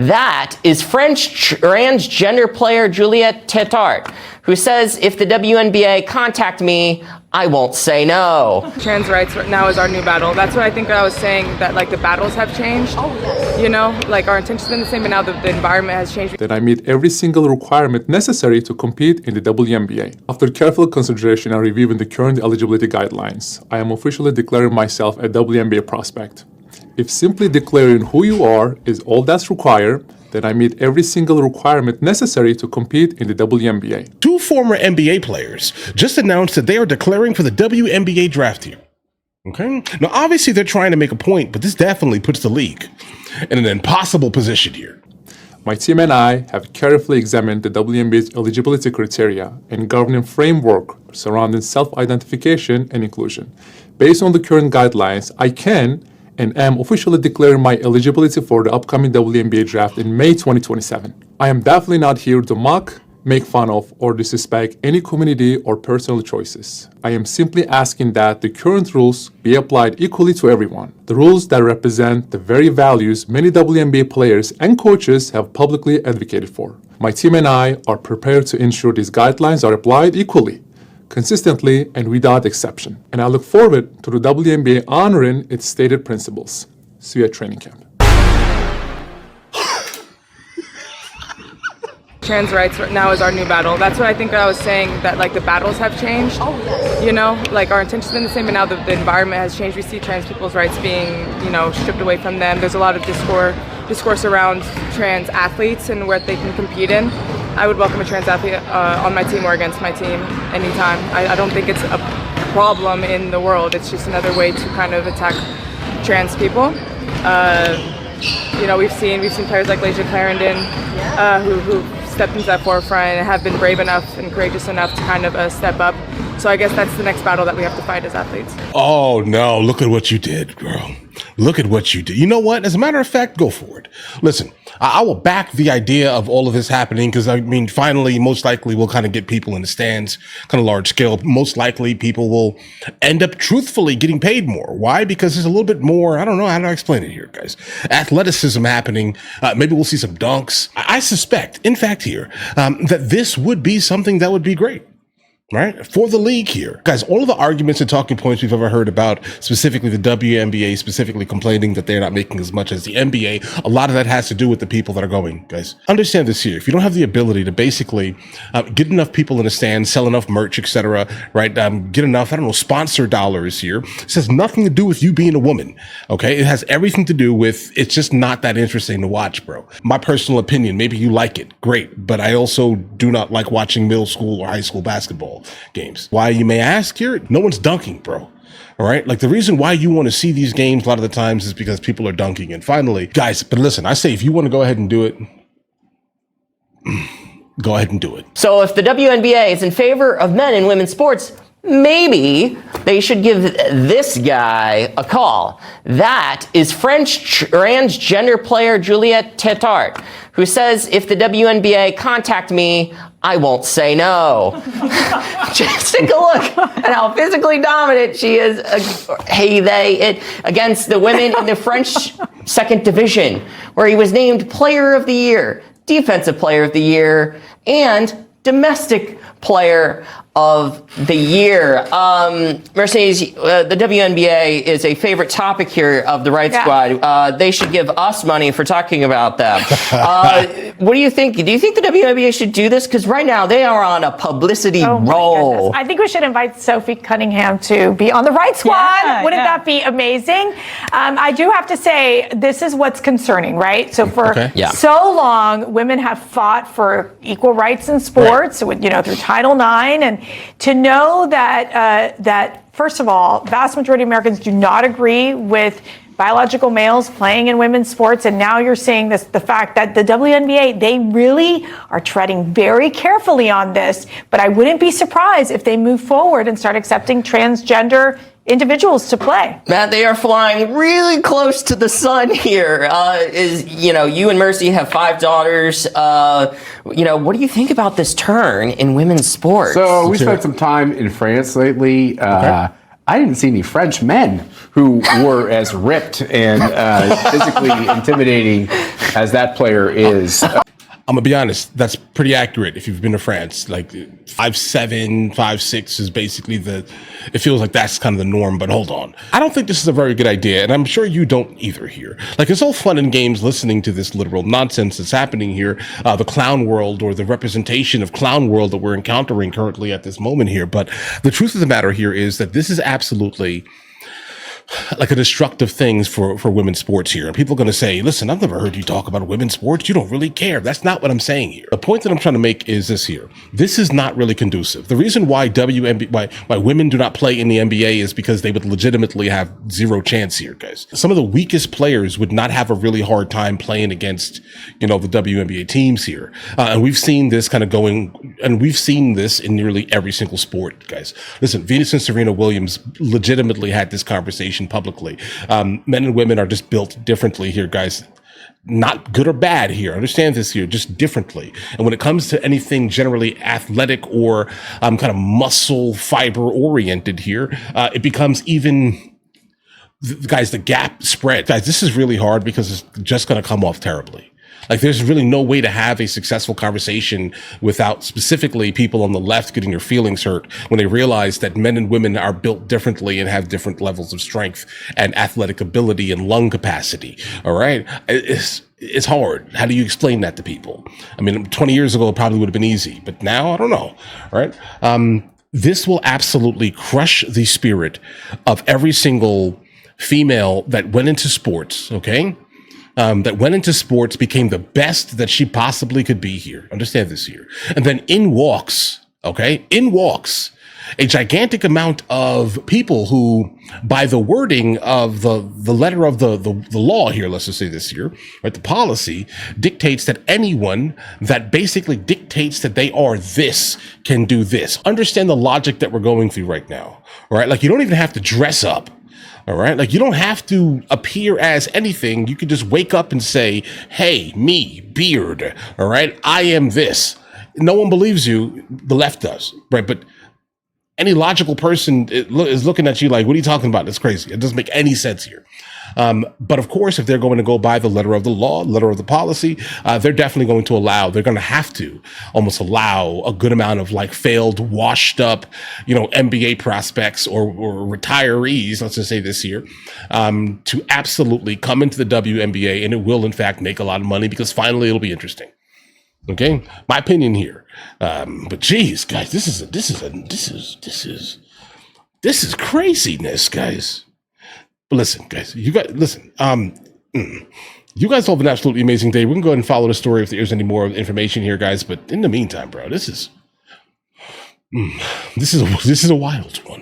That is French transgender player Julie Tétart, who says, if the WNBA contact me, I won't say no. Trans rights now is our new battle. That's what I think I was saying, that like the battles have changed. Oh, yes. You know, like our intentions have been the same, but now the environment has changed. That I meet every single requirement necessary to compete in the WNBA. After careful consideration and reviewing the current eligibility guidelines, I am officially declaring myself a WNBA prospect. If simply declaring who you are is all that's required, then I meet every single requirement necessary to compete in the WNBA. Two former NBA players just announced that they are declaring for the WNBA Draft here. Okay? Now, obviously, they're trying to make a point, but this definitely puts the league in an impossible position here. My team and I have carefully examined the WNBA's eligibility criteria and governing framework surrounding self-identification and inclusion. Based on the current guidelines, I can and am officially declaring my eligibility for the upcoming WNBA draft in May 2027. I am definitely not here to mock, make fun of, or disrespect any community or personal choices. I am simply asking that the current rules be applied equally to everyone. The rules that represent the very values many WNBA players and coaches have publicly advocated for. My team and I are prepared to ensure these guidelines are applied equally, consistently, and without exception. And I look forward to the WNBA honoring its stated principles. See you at training camp. Trans rights now is our new battle. That's what I think I was saying, that like the battles have changed. Oh, yes. You know, like our intentions have been the same, but now the environment has changed. We see trans people's rights being, you know, stripped away from them. There's a lot of discourse around trans athletes and what they can compete in. I would welcome a trans athlete on my team or against my team anytime. I don't think it's a problem in the world. It's just another way to kind of attack trans people. You know, we've seen players like Lasia Clarendon who stepped into that forefront and have been brave enough and courageous enough to kind of step up. So I guess that's the next battle that we have to fight as athletes. Oh, no. Look at what you did, girl. Look at what you did. You know what? As a matter of fact, go for it. Listen, I will back the idea of all of this happening because, I mean, finally, most likely we'll kind of get people in the stands, kind of large scale. Most likely people will end up truthfully getting paid more. Why? Because there's a little bit more, I don't know how to explain it here, guys. Athleticism happening. Maybe we'll see some dunks. I suspect, in fact, here, that this would be something that would be great. Right? For the league here. Guys, all of the arguments and talking points we've ever heard about, specifically the WNBA, specifically complaining that they're not making as much as the NBA, a lot of that has to do with the people that are going, guys. Understand this here. If you don't have the ability to basically get enough people in the stand, sell enough merch, etc., right? Get enough, I don't know, sponsor dollars here. It has nothing to do with you being a woman, okay? It has everything to do with, it's just not that interesting to watch, bro. My personal opinion, maybe you like it, great, but I also do not like watching middle school or high school basketball games. Why, you may ask here? No one's dunking, bro. All right. Like the reason why you want to see these games a lot of the times is because people are dunking. And finally, guys, but listen, I say if you want to go ahead and do it, go ahead and do it. So if the WNBA is in favor of men and women's sports, maybe they should give this guy a call. That is French transgender player Julie Tétart, who says, if the WNBA contact me, I won't say no. Just take a look at how physically dominant she is against the women in the French second division, where he was named Player of the Year, Defensive Player of the Year, and Domestic Player of the Year. Mercedes, the WNBA is a favorite topic here of the Right Squad. They should give us money for talking about them. What do you think? Do you think the WNBA should do this? Because right now they are on a publicity roll. I think we should invite Sophie Cunningham to be on the Right Squad. Wouldn't that be amazing? I do have to say, this is what's concerning, right? So for so long, women have fought for equal rights in sports, you know, through Title IX, and to know that first of all, vast majority of Americans do not agree with biological males playing in women's sports, and now you're seeing the fact that the WNBA, they really are treading very carefully on this, but I wouldn't be surprised if they move forward and start accepting transgender individuals to play. Matt, they are flying really close to the sun here. You and Mercy have 5 daughters. What do you think about this turn in women's sports? So we spent some time in France lately. I didn't see any French men who were as ripped and physically intimidating as that player is. I'm gonna be honest, that's pretty accurate if you've been to France. Like 5'7", 5'6" is basically it feels like that's kind of the norm, but hold on. I don't think this is a very good idea, and I'm sure you don't either here. Like, it's all fun and games listening to this literal nonsense that's happening here, the clown world or the representation of clown world that we're encountering currently at this moment here. But the truth of the matter here is that this is absolutely like a destructive things for women's sports here. And people are going to say, listen, I've never heard you talk about women's sports. You don't really care. That's not what I'm saying here. The point that I'm trying to make is this here. This is not really conducive. The reason why why women do not play in the NBA is because they would legitimately have zero chance here, guys. Some of the weakest players would not have a really hard time playing against, the WNBA teams here. And we've seen this kind of we've seen this in nearly every single sport, guys. Listen, Venus and Serena Williams legitimately had this conversation publicly. Men and women are just built differently here, guys. Not good or bad here. Understand this here, just differently. And when it comes to anything generally athletic or kind of muscle fiber oriented here, it becomes even, guys, the gap spread. Guys, this is really hard because it's just going to come off terribly. Like, there's really no way to have a successful conversation without specifically people on the left getting their feelings hurt when they realize that men and women are built differently and have different levels of strength and athletic ability and lung capacity. All right. It's hard. How do you explain that to people? I mean, 20 years ago, it probably would have been easy, but now I don't know. All right. This will absolutely crush the spirit of every single female that went into sports. Okay. That went into sports, became the best that she possibly could be here. Understand this here. And then in walks a gigantic amount of people who, by the wording of the letter of the law here, let's just say this here, right, the policy dictates that anyone that basically dictates that they are this can do this. Understand the logic that we're going through right now, all right? Like, you don't even have to dress up. All right. Like, you don't have to appear as anything. You could just wake up and say, hey, me, beard. All right. I am this. No one believes you. The left does. Right. But any logical person is looking at you like, what are you talking about? That's crazy. It doesn't make any sense here. But of course, if they're going to go by the letter of the law, letter of the policy, they're definitely going to they're going to have to almost allow a good amount of like failed, washed up, NBA prospects or retirees, let's just say this year, to absolutely come into the WNBA, and it will in fact make a lot of money because finally it'll be interesting. Okay. My opinion here. But geez, guys, this is craziness, guys. Listen, guys, you guys have an absolutely amazing day. We can go ahead and follow the story if there's any more information here, guys. But in the meantime, bro, this is a wild one.